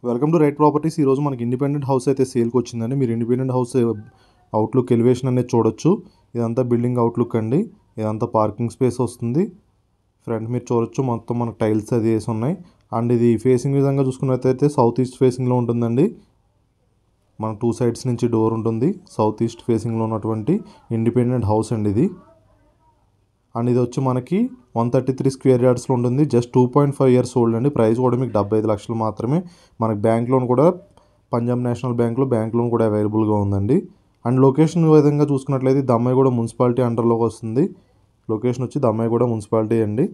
Welcome to right properties. ఈరోజు మనకి independent house అయితే సేల్కి వచ్చిందండి. మీరు ఇండిపెండెంట్ హౌస్ అవుట్లుక్ ఎలివేషన్ అనేది చూడొచ్చు. ఇదంతా బిల్డింగ్ అవుట్లుక్ అండి. ఇదంతా పార్కింగ్ స్పేస్ వస్తుంది. ఫ్రంట్ మీరు చూడొచ్చు, మొత్తం మనకు టైల్స్ అది వేసి ఉన్నాయి. అండ్ ఇది ఫేసింగ్ విధంగా చూసుకున్నట్లయితే సౌత్ ఈస్ట్ ఫేసింగ్లో ఉంటుందండి. మన 2 సైడ్స్ నుంచి డోర్ ఉంటుంది. సౌత్ ఈస్ట్ ఫేసింగ్లో ఉన్నటువంటి ఇండిపెండెంట్ హౌస్ అండి ఇది. అండ్ ఇది వచ్చి మనకి 133 స్క్వేర్ యార్డ్స్లో ఉంటుంది. జస్ట్ 2.5 ఇయర్స్ ఓల్డ్ అండి. ప్రైస్ కూడా మీకు 75 లక్షలు మాత్రమే. మనకి బ్యాంక్ లోన్ కూడా పంజాబ్ నేషనల్ బ్యాంక్లో బ్యాంక్ లోన్ కూడా అవైలబుల్గా ఉందండి. అండ్ లొకేషన్ విధంగా చూసుకున్నట్లయితే దమ్మాయిగూడ మున్సిపాలిటీ అండర్లోకి వస్తుంది. లొకేషన్ వచ్చి దమ్మాయిగూడ మున్సిపాలిటీ అండి.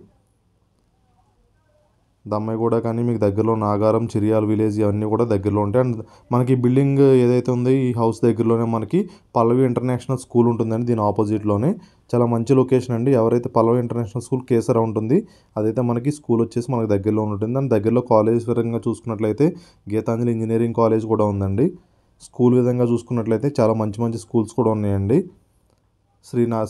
దమ్మాయిగూడ కానీ మీకు దగ్గరలో నాగారం, చిరియాల విలేజ్ ఇవన్నీ కూడా దగ్గరలో ఉంటాయి. అండ్ మనకి బిల్డింగ్ ఏదైతే ఉందో ఈ హౌస్ దగ్గరలోనే మనకి పల్లవి ఇంటర్నేషనల్ స్కూల్ ఉంటుందండి. దీని ఆపోజిట్లోనే చాలా మంచి లొకేషన్ అండి. ఎవరైతే పల్లవి ఇంటర్నేషనల్ స్కూల్ కేసరా ఉంటుంది, అదైతే మనకి స్కూల్ వచ్చేసి మనకి దగ్గరలో ఉంటుంది. దాని దగ్గరలో కాలేజ్ విధంగా చూసుకున్నట్లయితే గీతాంజలి ఇంజనీరింగ్ కాలేజ్ కూడా ఉందండి. స్కూల్ విధంగా చూసుకున్నట్లయితే చాలా మంచి మంచి స్కూల్స్ కూడా ఉన్నాయండి.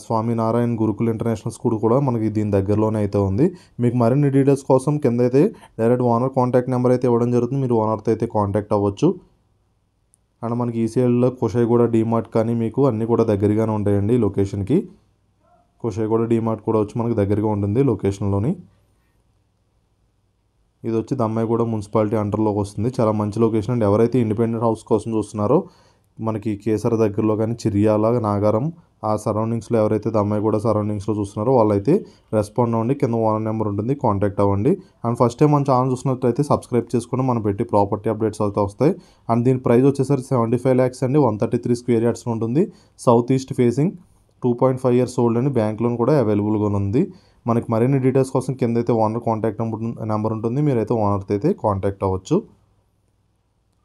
స్వామినారాయణ గురుకుల్ ఇంటర్నేషనల్ స్కూల్ కూడా మనకి దీని దగ్గరలోనే అయితే ఉంది. మీకు మరిన్ని డీటెయిల్స్ కోసం కింద అయితే డైరెక్ట్ ఓనర్ కాంటాక్ట్ నెంబర్ అయితే ఇవ్వడం జరుగుతుంది. మీరు ఓనర్తో అయితే కాంటాక్ట్ అవ్వచ్చు. అండ్ మనకి ఈసీఎల్లో కుషాయిగూడ డీమార్ట్ కానీ మీకు అన్నీ కూడా దగ్గరగానే ఉంటాయండి. లొకేషన్కి కుషాయిగూడ డీమార్ట్ కూడా వచ్చి మనకి దగ్గరగా ఉంటుంది లొకేషన్లోని. ఇది వచ్చి దమ్మాయిగూడ మున్సిపాలిటీ అండర్లోకి వస్తుంది. చాలా మంచి లొకేషన్ అండి. ఎవరైతే ఇండిపెండెంట్ హౌస్ కోసం చూస్తున్నారో మనకి కేసర దగ్గరలో కానీ చిరియాల, నాగారం ఆ సరౌండింగ్స్లో ఎవరైతే దమ్మాయిగూడ సరౌండింగ్స్లో చూస్తున్నారో వాళ్ళైతే రెస్పాండ్ అవ్వండి. కింద ఓనర్ నెంబర్ ఉంటుంది, కాంటాక్ట్ అవ్వండి. అండ్ ఫస్ట్ టైం మన ఛానల్ చూసినట్లయితే సబ్స్క్రైబ్ చేసుకుని మనం పెట్టి ప్రాపర్టీ అప్డేట్స్ అయితే వస్తాయి. అండ్ దీని ప్రైస్ వచ్చేసరికి 75 lakhs అండి. 133 స్క్వేర్ యార్డ్స్లో ఉంటుంది. South east facing, 2.5 years old అండి. బ్యాంక్ లోన్ కూడా అవైలబుల్గా ఉంది. మనకి మరిన్ని డీటెయిల్స్ కోసం కింద అయితే ఓనర్ కాంటాక్ట్ నెంబర్ ఉంటుంది. మీరైతే ఓనర్తో అయితే కాంటాక్ట్ అవ్వచ్చు.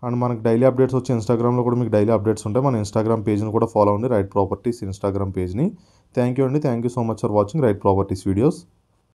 అండ్ మనకి డైలీ అప్డేట్స్ వచ్చి ఇన్స్టాగ్రామ్లో కూడా మీకు డైలీ అప్డేట్స్ ఉంటాయి. మన ఇన్స్టాగ్రామ్ పేజ్ని కూడా ఫాలో అవ్వండి, రైట్ ప్రాపర్టీస్ ఇన్స్టాగ్రామ్ పేజ్ని. థ్యాంక్ యూ అండి. Thank you so much for watching Right Properties videos.